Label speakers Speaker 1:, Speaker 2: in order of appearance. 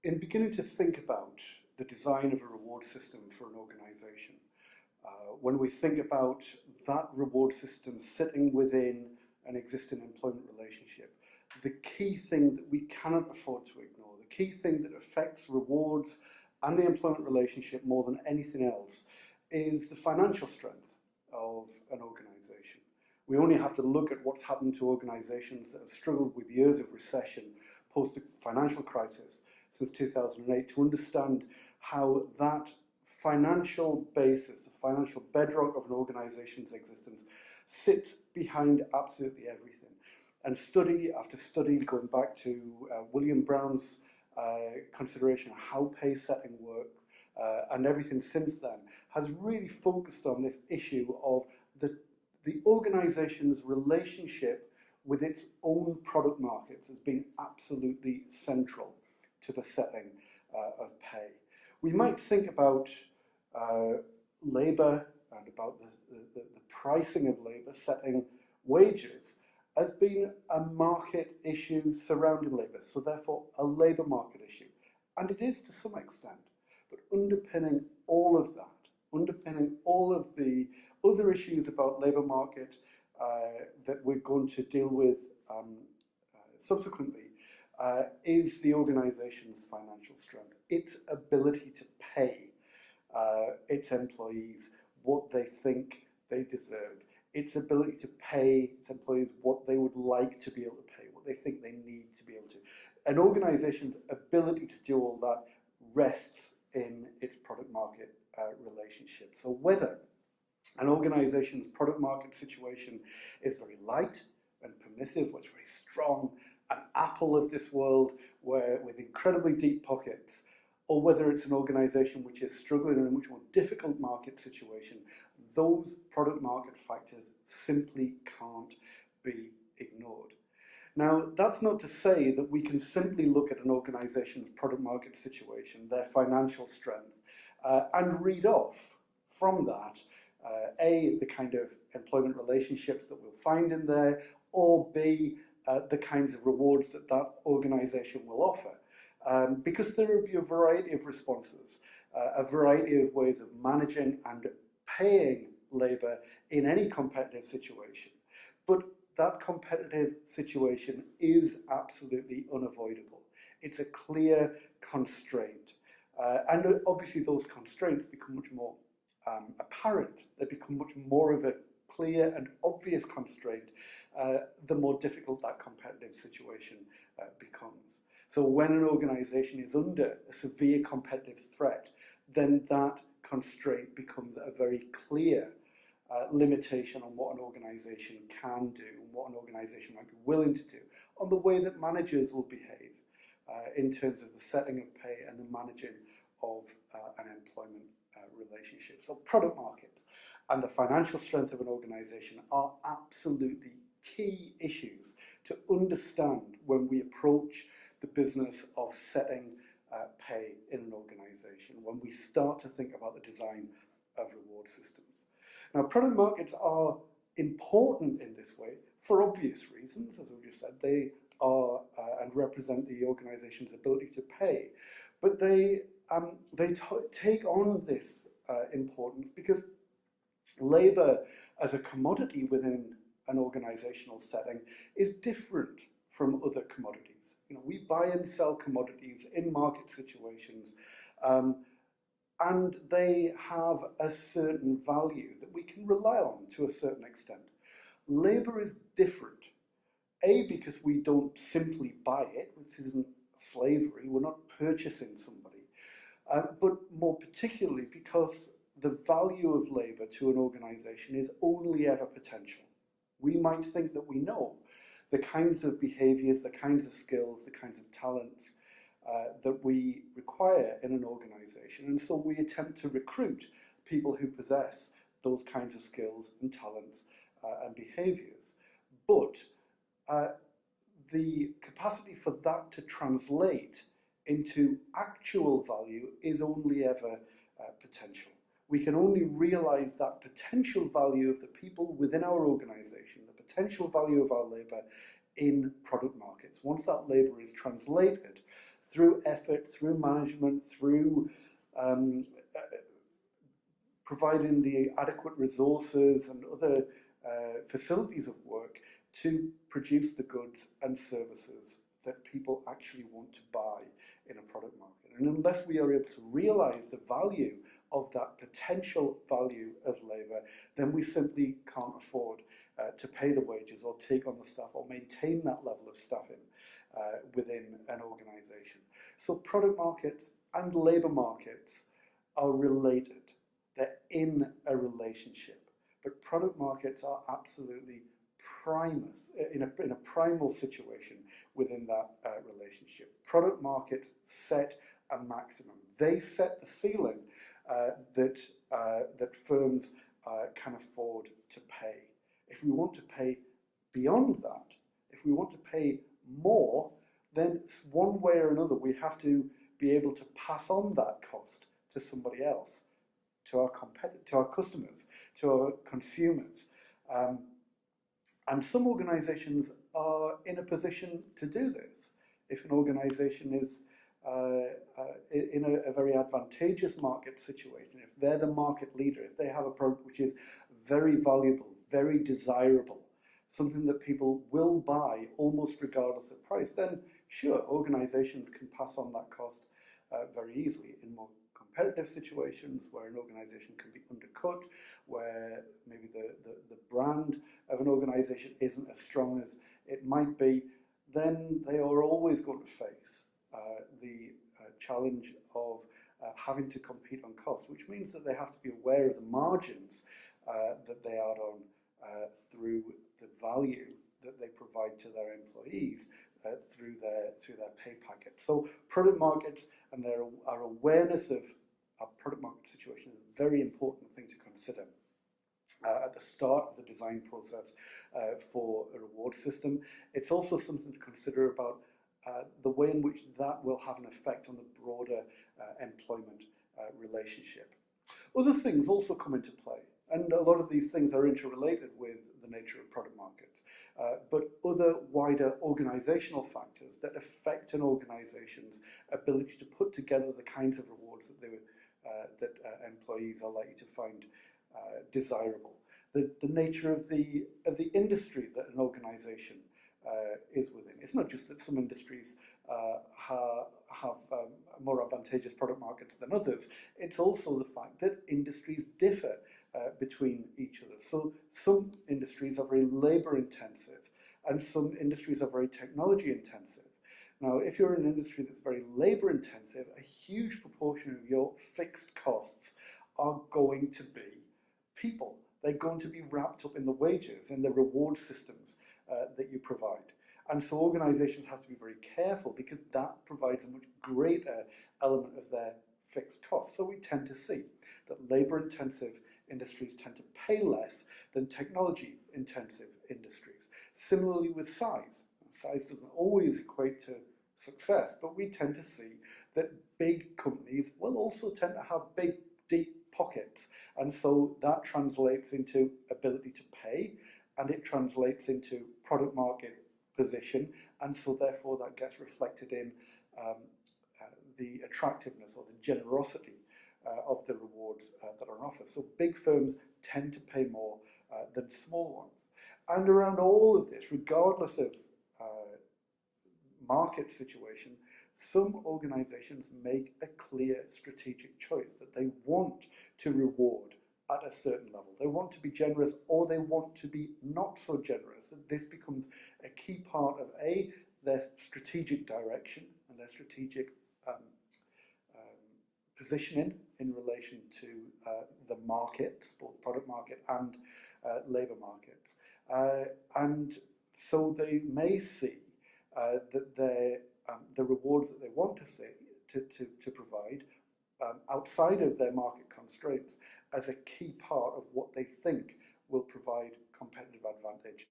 Speaker 1: in beginning to think about the design of a reward system for an organization, when we think about that reward system sitting within an existing employment relationship, the key thing that we cannot afford to ignore, the key thing that affects rewards and the employment relationship more than anything else, is the financial strength of an organization. We only have to look at what's happened to organizations that have struggled with years of recession post the financial crisis since 2008 to understand how that financial basis, the financial bedrock of an organization's existence, sits behind absolutely everything. And study after study, going back to William Brown's consideration of how pay setting works, and everything since then, has really focused on this issue of the organization's relationship with its own product markets as being absolutely central to the setting of pay. We might think about labour and about the pricing of labour, setting wages, as being a market issue surrounding labour, so therefore a labour market issue. And it is to some extent, but underpinning all of that, underpinning all of the other issues about labour market that we're going to deal with subsequently, is the organisation's financial strength, its ability to pay its employees what they think they deserve, its ability to pay its employees what they would like to be able to pay, what they think they need to be able to. An organisation's ability to do all that rests in its product market relationship. So whether an organisation's product market situation is very light and permissive, or it's very strong, an Apple of this world with incredibly deep pockets, or whether it's an organisation which is struggling in a much more difficult market situation, those product market factors simply can't be ignored. Now, that's not to say that we can simply look at an organisation's product market situation, their financial strength, and read off from that, A, the kind of employment relationships that we'll find in there, or B, the kinds of rewards that that organisation will offer. Because there will be a variety of responses, a variety of ways of managing and paying labour in any competitive situation. But that competitive situation is absolutely unavoidable. It's a clear constraint. And obviously those constraints become much more apparent. They become much more of a clear and obvious constraint the more difficult that competitive situation becomes. So when an organisation is under a severe competitive threat, then that constraint becomes a very clear limitation on what an organisation can do and what an organisation might be willing to do, on the way that managers will behave in terms of the setting of pay and the managing of an employment relationship. So product markets and the financial strength of an organisation are absolutely key issues to understand when we approach the business of setting pay in an organisation, when we start to think about the design of reward systems. Now, product markets are important in this way for obvious reasons. As we just said, they are and represent the organisation's ability to pay, but they take on this importance because labour as a commodity within an organisational setting is different from other commodities. You know, we buy and sell commodities in market situations, and they have a certain value that we can rely on to a certain extent. Labour is different. A, because we don't simply buy it, this isn't slavery, we're not purchasing somebody, but more particularly because the value of labour to an organisation is only ever potential. We might think that we know the kinds of behaviours, the kinds of skills, the kinds of talents that we require in an organisation, and so we attempt to recruit people who possess those kinds of skills and talents and behaviours. But the capacity for that to translate into actual value is only ever potential. We can only realise that potential value of the people within our organisation, the potential value of our labour in product markets, once that labour is translated through effort, through management, through providing the adequate resources and other facilities of work to produce the goods and services that people actually want to buy in a product market. And unless we are able to realize the value of that potential value of labour, then we simply can't afford to pay the wages or take on the staff or maintain that level of staffing within an organisation. So product markets and labour markets are related. They're in a relationship. But product markets are absolutely in a primal situation within that relationship. Product markets set a maximum. They set the ceiling that firms can afford to pay. If we want to pay beyond that, if we want to pay more, then one way or another we have to be able to pass on that cost to somebody else, to our customers, to our consumers. And some organisations are in a position to do this. If an organisation is in a very advantageous market situation, if they're the market leader, if they have a product which is very valuable, very desirable, something that people will buy almost regardless of price, then sure, organisations can pass on that cost very easily. In more competitive situations where an organisation can be undercut, where maybe the brand of an organisation isn't as strong as it might be, then they are always going to face the challenge of having to compete on cost, which means that they have to be aware of the margins that they add on through the value that they provide to their employees through their pay packet. So product markets and our awareness of our product market situation is a very important thing to consider at the start of the design process for a reward system. It's also something to consider about the way in which that will have an effect on the broader employment relationship. Other things also come into play, and a lot of these things are interrelated with the nature of product markets, but other wider organisational factors that affect an organisation's ability to put together the kinds of rewards that employees are likely to find desirable. The nature of the industry that an organisation is within. It's not just that some industries have more advantageous product markets than others. It's also the fact that industries differ between each other. So some industries are very labour intensive and some industries are very technology intensive. Now, if you're in an industry that's very labour intensive, a huge proportion of your fixed costs are going to be people. They're going to be wrapped up in the wages, in the reward systems that you provide. And so organisations have to be very careful because that provides a much greater element of their fixed costs. So we tend to see that labour-intensive industries tend to pay less than technology-intensive industries. Similarly with size. Size doesn't always equate to success, but we tend to see that big companies will also tend to have big, deep pockets. And so that translates into ability to pay, and it translates into product market position, and so therefore that gets reflected in the attractiveness or the generosity of the rewards that are on offer. So big firms tend to pay more than small ones. And around all of this, regardless of market situation, some organisations make a clear strategic choice that they want to reward at a certain level. They want to be generous or they want to be not so generous. And this becomes a key part of their strategic direction and their strategic positioning in relation to the markets, both product market and labour markets. And so they may see that the rewards that they want to see to provide outside of their market constraints as a key part of what they think will provide competitive advantage